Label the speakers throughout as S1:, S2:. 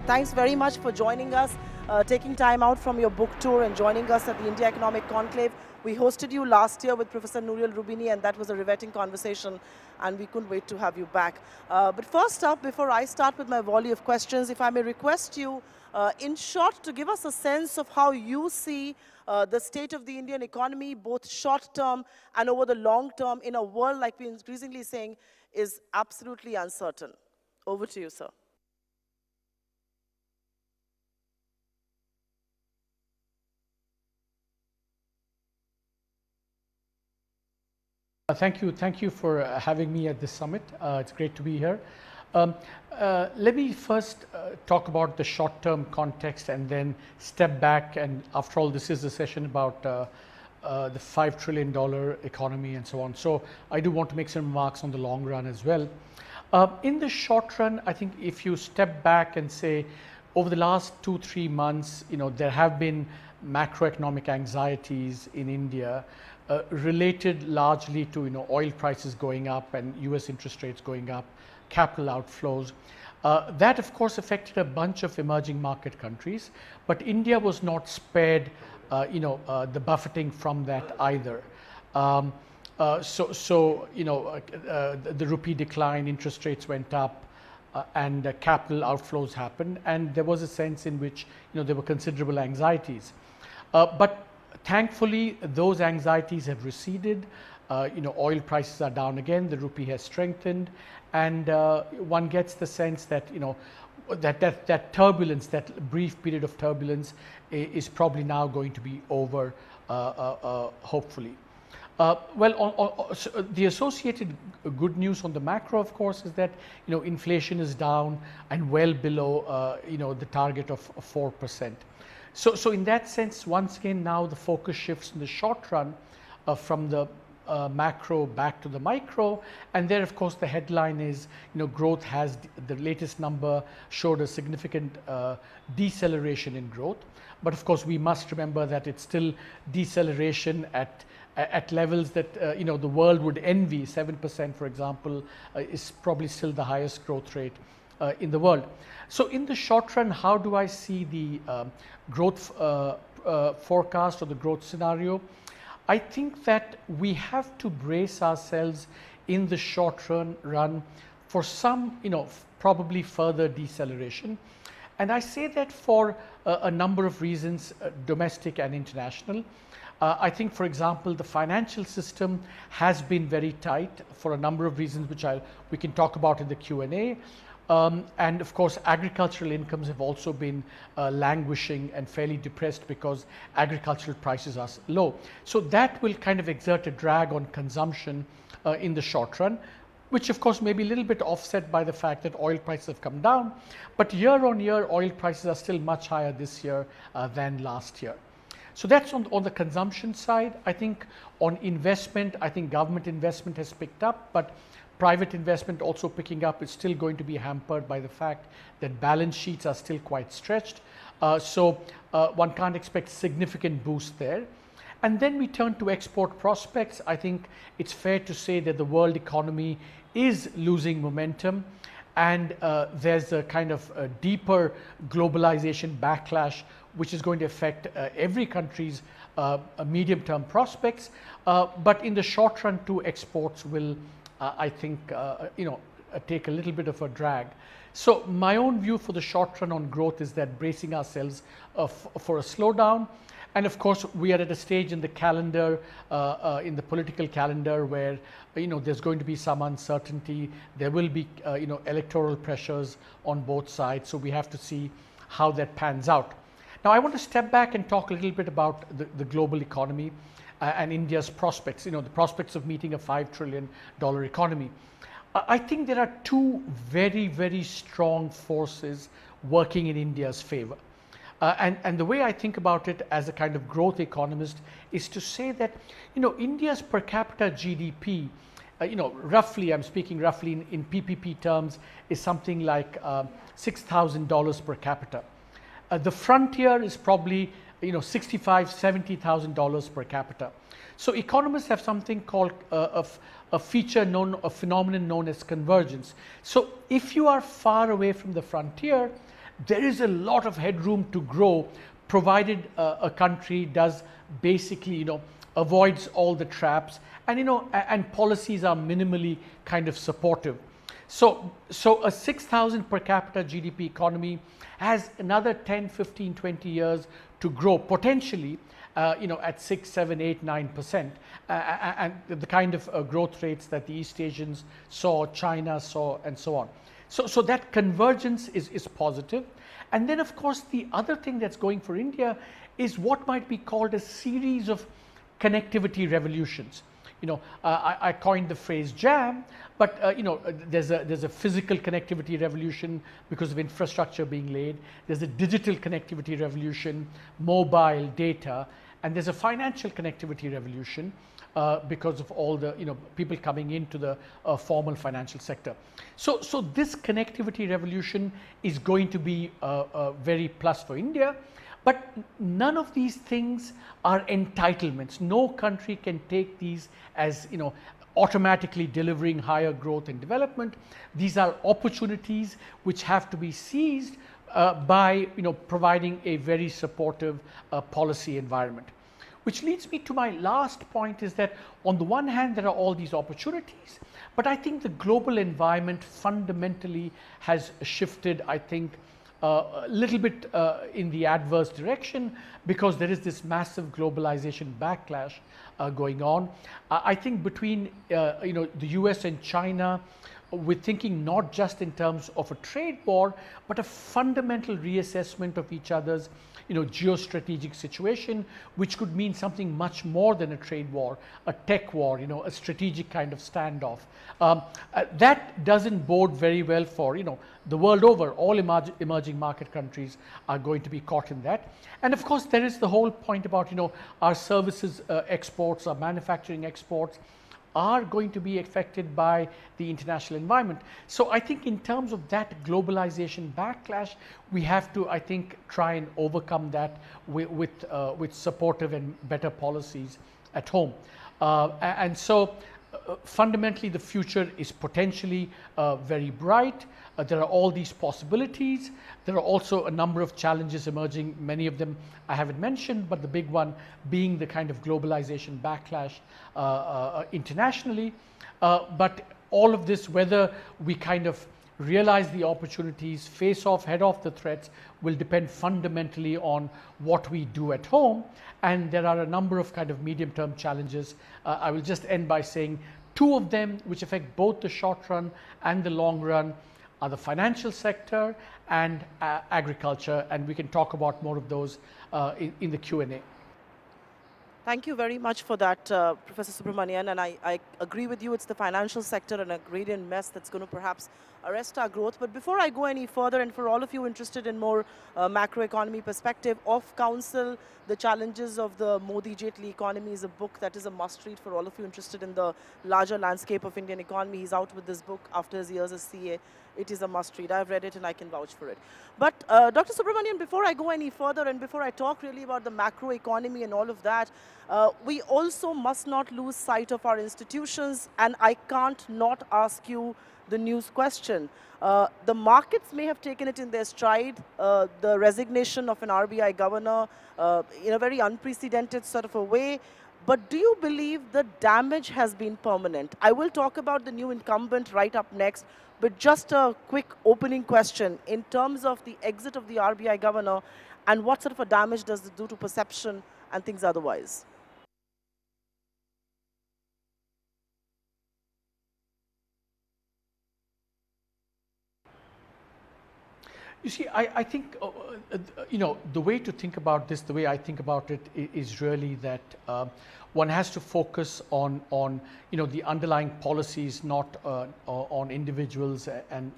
S1: Thanks very much for joining us, taking time out from your book tour and joining us at the India Economic Conclave. We hosted you last year with Professor Nouriel Roubini, and that was a riveting conversation, and we couldn't wait to have you back. But first up, before I start with my volley of questions, if I may request you, in short, to give us a sense of how you see the state of the Indian economy, both short term and over the long term, in a world, like we're increasingly saying, is absolutely uncertain. Over to you, sir.
S2: Thank you for having me at this summit. It's great to be here. Let me first talk about the short-term context and then step back, and after all, this is a session about the $5 trillion economy and so on. So I do want to make some remarks on the long run as well. In the short run, I think if you step back and say, over the last 2-3 months, there have been macroeconomic anxieties in India, related largely to oil prices going up and US interest rates going up, capital outflows. That of course affected a bunch of emerging market countries, but India was not spared the buffeting from that either. The rupee declined, interest rates went up, and capital outflows happened, and there was a sense in which there were considerable anxieties. But thankfully, those anxieties have receded. Oil prices are down again, the rupee has strengthened, and one gets the sense that that turbulence, that brief period of turbulence, is probably now going to be over, hopefully. The associated good news on the macro, of course, is that inflation is down and well below the target of 4%. So in that sense, once again, now the focus shifts in the short run from the macro back to the micro, and there, of course, the headline is growth has, the latest number showed a significant deceleration in growth, but of course we must remember that it's still deceleration at levels that the world would envy. 7%, for example, is probably still the highest growth rate in the world. So in the short run, how do I see the growth forecast or the growth scenario? I think that we have to brace ourselves in the short run for some, probably further deceleration. And I say that for a number of reasons, domestic and international. I think, for example, the financial system has been very tight for a number of reasons, which we can talk about in the Q&A. And of course, agricultural incomes have also been languishing and fairly depressed because agricultural prices are low. So that will kind of exert a drag on consumption in the short run, which of course may be a little bit offset by the fact that oil prices have come down. But year on year, oil prices are still much higher this year than last year. So that's on the consumption side. I think on investment, I think government investment has picked up, but private investment also picking up is still going to be hampered by the fact that balance sheets are still quite stretched. So one can't expect significant boost there. And then we turn to export prospects. I think it's fair to say that the world economy is losing momentum, and there's a kind of a deeper globalization backlash which is going to affect every country's medium-term prospects. But in the short run too, exports will I think take a little bit of a drag. So my own view for the short run on growth is that bracing ourselves for a slowdown. And of course, we are at a stage in the calendar, in the political calendar, where there's going to be some uncertainty. There will be electoral pressures on both sides. So we have to see how that pans out. Now, I want to step back and talk a little bit about the global economy and India's prospects, the prospects of meeting a $5 trillion economy. I think there are two very, very strong forces working in India's favor. And the way I think about it as a kind of growth economist is to say that, India's per capita GDP, roughly, I'm speaking roughly in PPP terms, is something like $6,000 per capita. The frontier is probably $65,000, $70,000 per capita. So economists have something called a phenomenon known as convergence. So if you are far away from the frontier, there is a lot of headroom to grow, provided a country does basically, avoids all the traps, and and policies are minimally kind of supportive. So a 6,000 per capita GDP economy has another 10, 15, 20 years to grow, potentially, at 6, 7, 8, 9%, and the kind of growth rates that the East Asians saw, China saw, and so on. So that convergence is positive. And then, of course, the other thing that's going for India is what might be called a series of connectivity revolutions. I coined the phrase jam, but there's a physical connectivity revolution because of infrastructure being laid. There's a digital connectivity revolution, mobile data, and there's a financial connectivity revolution because of all the people coming into the formal financial sector. So this connectivity revolution is going to be very plus for India. But none of these things are entitlements. No country can take these as automatically delivering higher growth and development. These are opportunities which have to be seized by providing a very supportive policy environment. Which leads me to my last point, is that on the one hand there are all these opportunities, but I think the global environment fundamentally has shifted, I think, a little bit in the adverse direction, because there is this massive globalization backlash going on. I think between the US and China, we're thinking not just in terms of a trade war, but a fundamental reassessment of each other's geostrategic situation, which could mean something much more than a trade war, a tech war, a strategic kind of standoff. That doesn't bode very well for the world over. All emerging market countries are going to be caught in that. And of course, there is the whole point about our services exports, our manufacturing exports are going to be affected by the international environment. So I think in terms of that globalization backlash, we have to, I think, try and overcome that with supportive and better policies at home. And so fundamentally the future is potentially very bright. There are all these possibilities. There are also a number of challenges emerging, many of them I haven't mentioned, but the big one being the kind of globalization backlash internationally. But all of this, whether we kind of realize the opportunities, head off the threats, will depend fundamentally on what we do at home. And there are a number of kind of medium-term challenges. I will just end by saying two of them, which affect both the short run and the long run, are the financial sector and agriculture, and we can talk about more of those in the Q&A.
S1: Thank you very much for that, Professor Subramanian, and I agree with you. It's the financial sector and agrarian mess that's going to perhaps arrest our growth. But before I go any further, and for all of you interested in more macroeconomy perspective, Off Council, The Challenges of the Modi-Jaitley Economy is a book that is a must-read for all of you interested in the larger landscape of Indian economy. He's out with this book after his years as CA. It is a must-read. I've read it and I can vouch for it. But Dr. Subramanian, before I go any further and before I talk really about the macro economy and all of that, we also must not lose sight of our institutions, and I can't not ask you the news question. The markets may have taken it in their stride, the resignation of an RBI governor in a very unprecedented sort of a way. But do you believe the damage has been permanent? I will talk about the new incumbent right up next, but just a quick opening question in terms of the exit of the RBI governor and what sort of a damage does it do to perception and things otherwise?
S2: You see, I think, the way to think about this, the way I think about it is really that one has to focus on the underlying policies, not on individuals and,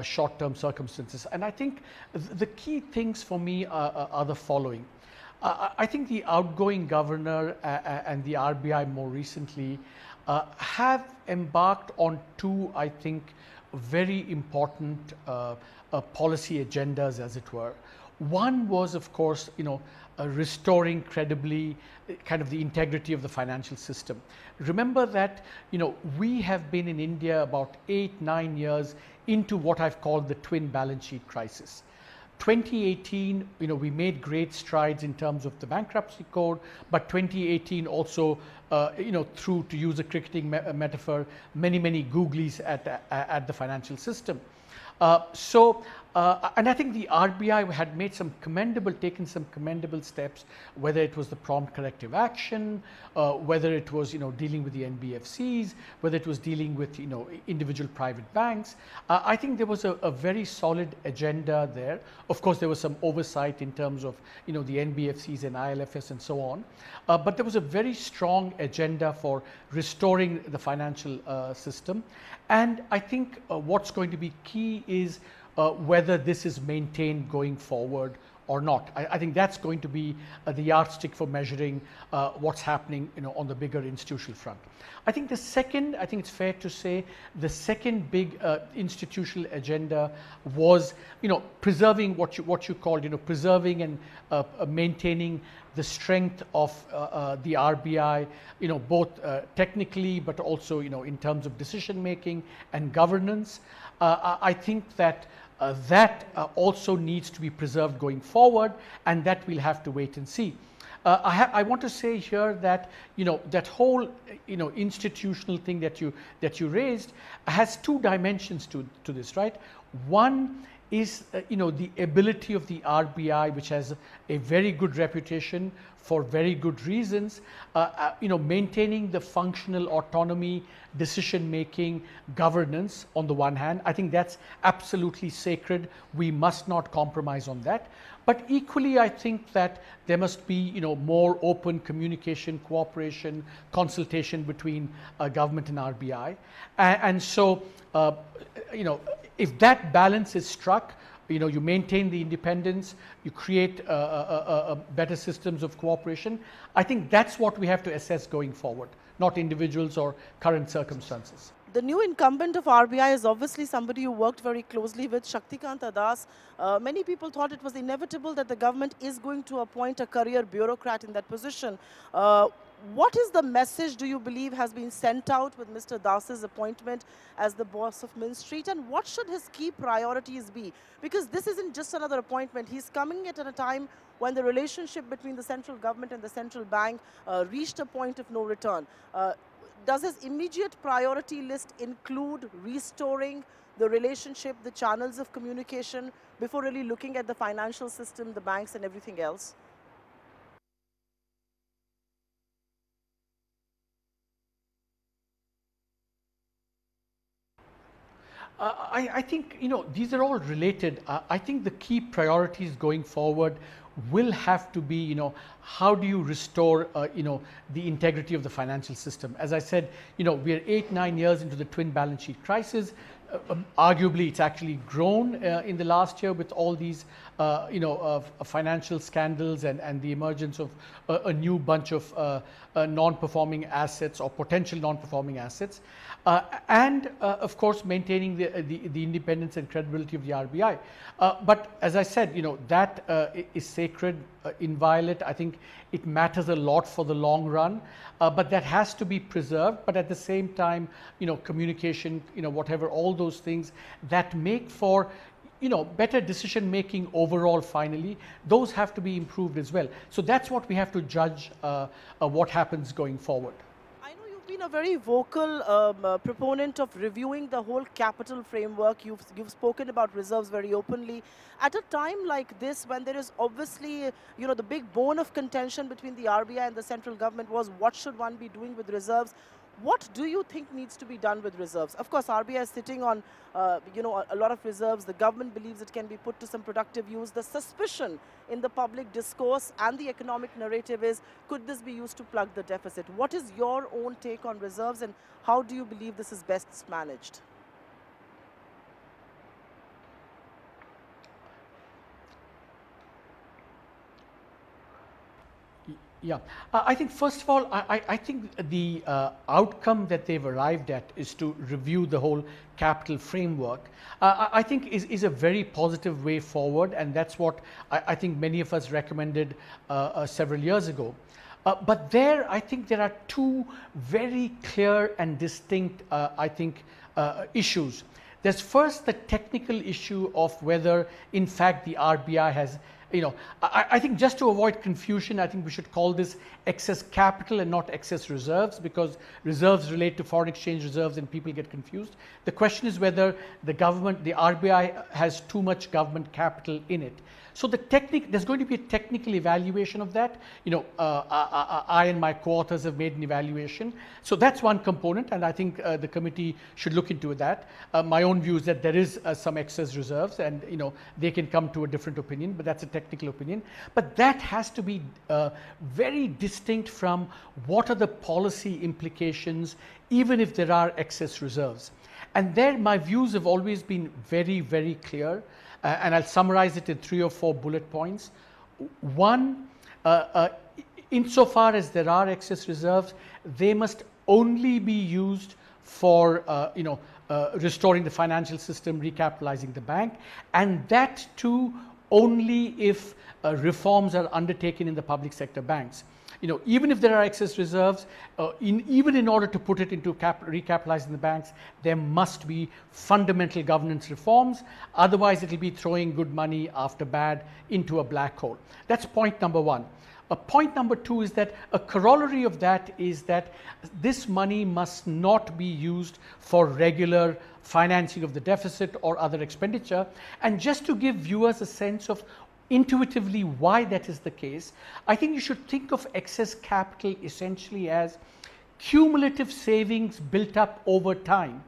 S2: short-term circumstances. And I think the key things for me are the following. I think the outgoing governor and the RBI more recently have embarked on two, I think, very important policy agendas, as it were. One was, of course, restoring credibly kind of the integrity of the financial system. Remember that, we have been in India about 8-9 years into what I've called the twin balance sheet crisis. 2018, we made great strides in terms of the bankruptcy code, but 2018 also, threw, to use a cricketing metaphor, many googlies at the financial system. And I think the RBI had taken some commendable steps, whether it was the prompt corrective action, whether it was, dealing with the NBFCs, whether it was dealing with, individual private banks. I think there was a very solid agenda there. Of course, there was some oversight in terms of, the NBFCs and ILFS and so on. But there was a very strong agenda for restoring the financial system. And I think what's going to be key is whether this is maintained going forward or not. I think that's going to be the yardstick for measuring what's happening, on the bigger institutional front. I think it's fair to say, the second big institutional agenda was, preserving what you called, preserving and maintaining the strength of the RBI, both technically, but also, in terms of decision making and governance. I think that that also needs to be preserved going forward, and that we'll have to wait and see. I want to say here that that whole institutional thing that you raised has two dimensions to this, right? One is the ability of the RBI, which has a very good reputation for very good reasons, maintaining the functional autonomy, decision making, governance on the one hand. I think that's absolutely sacred. We must not compromise on that. But equally, I think that there must be more open communication, cooperation, consultation between government and RBI. And so if that balance is struck, you maintain the independence, you create better systems of cooperation. I think that's what we have to assess going forward, not individuals or current circumstances.
S1: The new incumbent of RBI is obviously somebody you worked very closely with, Shaktikata Das. Many people thought it was inevitable that the government is going to appoint a career bureaucrat in that position. What is the message, do you believe, has been sent out with Mr. Das's appointment as the boss of Min Street, and what should his key priorities be? Because this isn't just another appointment. He's coming at a time when the relationship between the central government and the central bank reached a point of no return. Does his immediate priority list include restoring the relationship, the channels of communication, before really looking at the financial system, the banks and everything else?
S2: I think, these are all related. I think the key priorities going forward will have to be, how do you restore, the integrity of the financial system? As I said, we are 8-9 years into the twin balance sheet crisis. Arguably, it's actually grown in the last year with all these, financial scandals and the emergence of a new bunch of non-performing assets or potential non-performing assets. And of course, maintaining the independence and credibility of the RBI. But as I said, that is sacred, inviolate. I think it matters a lot for the long run, but that has to be preserved. But at the same time, communication, whatever, all those things that make for better decision making overall finally, those have to be improved as well. So that's what we have to judge what happens going forward.
S1: Been a very vocal proponent of reviewing the whole capital framework. You've spoken about reserves very openly. At a time like this, when there is obviously, the big bone of contention between the RBI and the central government was what should one be doing with reserves? What do you think needs to be done with reserves? Of course, RBI is sitting on, a lot of reserves. The government believes it can be put to some productive use. The suspicion in the public discourse and the economic narrative is, could this be used to plug the deficit? What is your own take on reserves, and how do you believe this is best managed?
S2: Yeah, I think first of all, I think the outcome that they've arrived at is to review the whole capital framework. I think is a very positive way forward, and that's what I think many of us recommended several years ago. But I think there are two very clear and distinct, issues. There's first the technical issue of whether in fact the RBI has, I think just to avoid confusion, I think we should call this excess capital and not excess reserves, because reserves relate to foreign exchange reserves and people get confused. The question is whether the RBI has too much government capital in it. So there's going to be a technical evaluation of that. I and my co-authors have made an evaluation. So that's one component, and I think the committee should look into that. My own view is that there is some excess reserves, and they can come to a different opinion, but that's a technical opinion. But that has to be very distinct from what are the policy implications, even if there are excess reserves. And there my views have always been very, very clear. And I'll summarize it in 3 or 4 bullet points. One, insofar as there are excess reserves, they must only be used for restoring the financial system, recapitalizing the bank, and that too only if reforms are undertaken in the public sector banks. Even if there are excess reserves, even in order to put it into recapitalizing the banks, there must be fundamental governance reforms. Otherwise, it will be throwing good money after bad into a black hole. That's point number one. Point number two is that a corollary of that is that this money must not be used for regular financing of the deficit or other expenditure. And just to give viewers a sense of intuitively why that is the case, I think you should think of excess capital essentially as cumulative savings built up over time.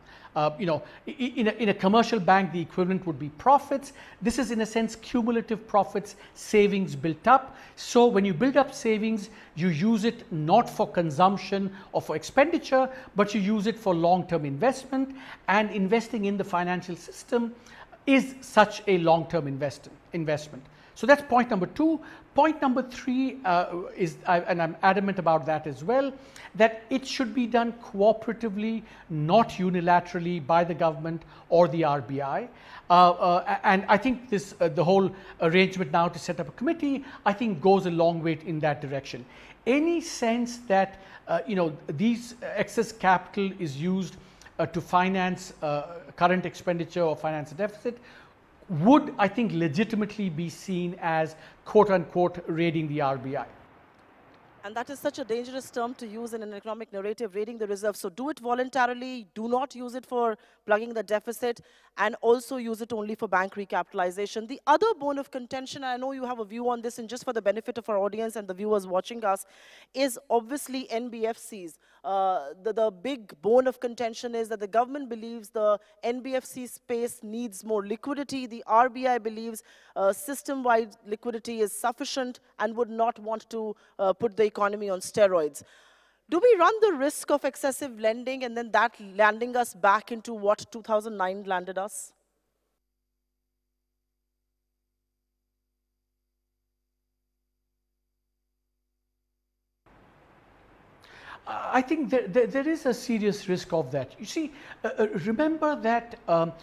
S2: In a commercial bank, the equivalent would be profits. This is in a sense cumulative profits, savings built up. So when you build up savings, you use it not for consumption or for expenditure, but you use it for long-term investment, and investing in the financial system is such a long-term investment. So that's point number two. Point number three is, and I'm adamant about that as well, that it should be done cooperatively, not unilaterally by the government or the RBI. And I think this, the whole arrangement now to set up a committee, I think goes a long way in that direction. Any sense that these excess capital is used to finance current expenditure or finance a deficit would, I think, legitimately be seen as quote-unquote raiding the RBI.
S1: And that is such a dangerous term to use in an economic narrative, raiding the reserve. So do it voluntarily, do not use it for plugging the deficit, and also use it only for bank recapitalization. The other bone of contention, I know you have a view on this, and just for the benefit of our audience and the viewers watching us, is obviously NBFCs. The big bone of contention is that the government believes the NBFC space needs more liquidity. The RBI believes system-wide liquidity is sufficient and would not want to put the economy on steroids. Do we run the risk of excessive lending and then that landing us back into what 2009 landed us?
S2: I think there is a serious risk of that. You see, remember that, that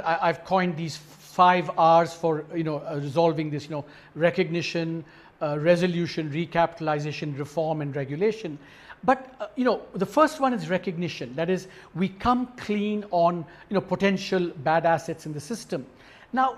S2: I've coined these 5 R's for, resolving this, recognition, resolution, recapitalization, reform, and regulation. But, the first one is recognition. That is, we come clean on, potential bad assets in the system. Now,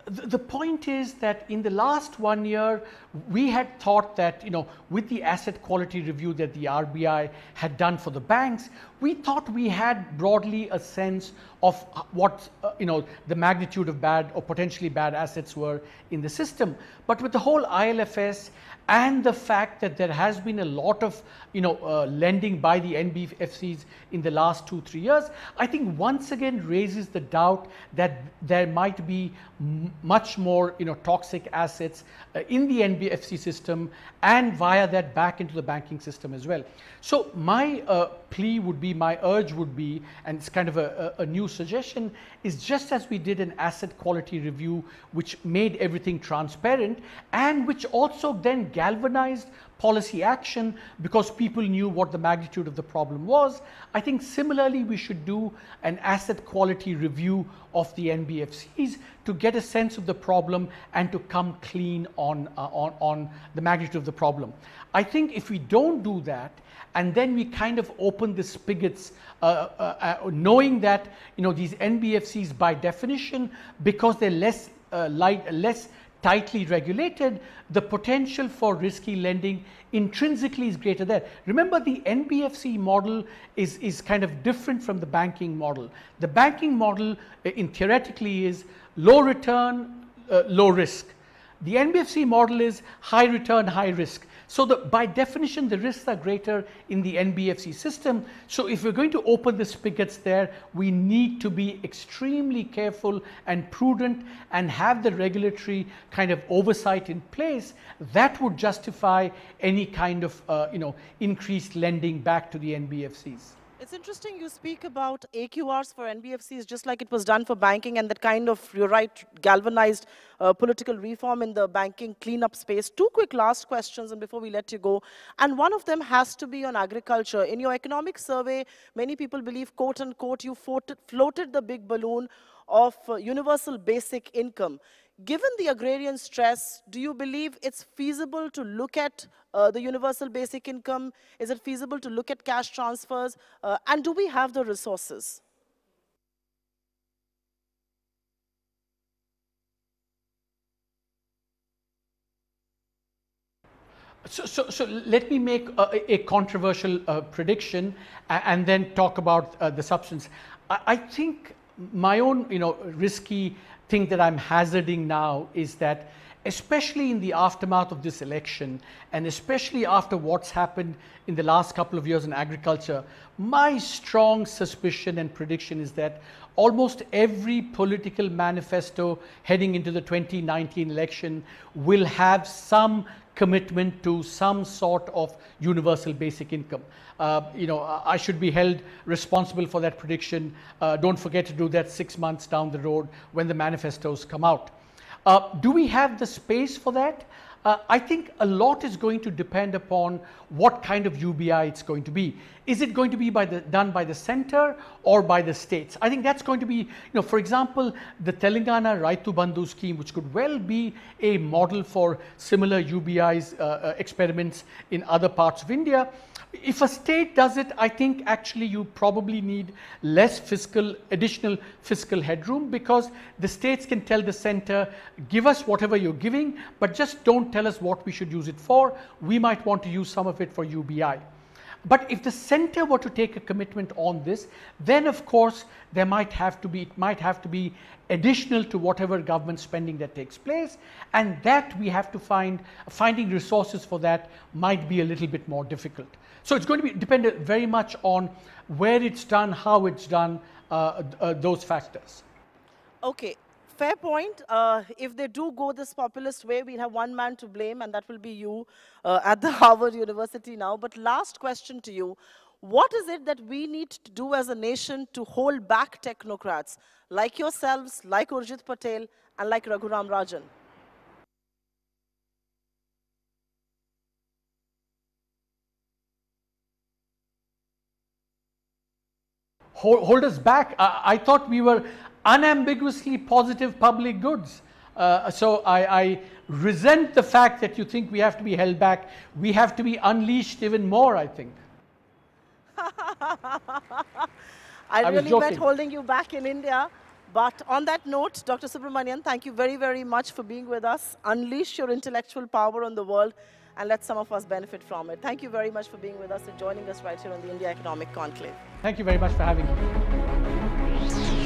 S2: the point is that in the last 1 year, we had thought that, with the asset quality review that the RBI had done for the banks, we thought we had broadly a sense of what, the magnitude of bad or potentially bad assets were in the system. But with the whole ILFS and the fact that there has been a lot of, lending by the NBFCs in the last 2-3 years, I think once again raises the doubt that there might be much more, toxic assets in the NBFC system and via that back into the banking system as well. So my plea would be, my urge would be, and it's kind of a new suggestion, is just as we did an asset quality review which made everything transparent and which also then galvanized policy action because people knew what the magnitude of the problem was. I think similarly we should do an asset quality review of the NBFCs to get a sense of the problem and to come clean on the magnitude of the problem. I think if we don't do that, and then we kind of open the spigots, knowing that these NBFCs by definition, because they're less tightly regulated, the potential for risky lending intrinsically is greater there. Remember, the NBFC model is kind of different from the banking model. The banking model theoretically is low return, low risk. The NBFC model is high return, high risk. So by definition, the risks are greater in the NBFC system. So if we're going to open the spigots there, we need to be extremely careful and prudent and have the regulatory kind of oversight in place that would justify any kind of increased lending back to the NBFCs.
S1: It's interesting you speak about AQRs for NBFCs just like it was done for banking, and that kind of, you're right, galvanized political reform in the banking cleanup space. Two quick last questions and before we let you go. And one of them has to be on agriculture. In your economic survey, many people believe, quote unquote, you floated the big balloon of universal basic income. Given the agrarian stress, do you believe it's feasible to look at the universal basic income? Is it feasible to look at cash transfers? And do we have the resources?
S2: So let me make a controversial prediction and then talk about the substance. I think my own risky thing that I'm hazarding now is that, especially in the aftermath of this election and especially after what's happened in the last couple of years in agriculture, my strong suspicion and prediction is that almost every political manifesto heading into the 2019 election will have some commitment to some sort of universal basic income. I should be held responsible for that prediction. Don't forget to do that 6 months down the road when the manifestos come out. Do we have the space for that? I think a lot is going to depend upon what kind of UBI it's going to be. Is it going to be done by the center or by the states? I think that's going to be, for example, the Telangana Raitu Bandhu scheme, which could well be a model for similar UBIs experiments in other parts of India. If a state does it, I think actually you probably need less additional fiscal headroom, because the states can tell the center, give us whatever you're giving, but just don't tell us what we should use it for. We might want to use some of it for UBI. But if the center were to take a commitment on this, then of course it might have to be additional to whatever government spending that takes place, and that we have to finding resources for that might be a little bit more difficult. So it's going to be dependent very much on where it's done, how it's done, those factors.
S1: Okay. Fair point. If they do go this populist way, we'll have one man to blame, and that will be you at the Harvard University now. But last question to you. What is it that we need to do as a nation to hold back technocrats like yourselves, like Urjit Patel, and like Raghuram Rajan?
S2: Hold us back? I thought we were unambiguously positive public goods. So I resent the fact that you think we have to be held back. We have to be unleashed even more, I think.
S1: I really meant holding you back in India. But on that note, Dr. Subramanian, thank you very, very much for being with us. Unleash your intellectual power on the world and let some of us benefit from it. Thank you very much for being with us and joining us right here on the India Economic Conclave.
S2: Thank you very much for having me.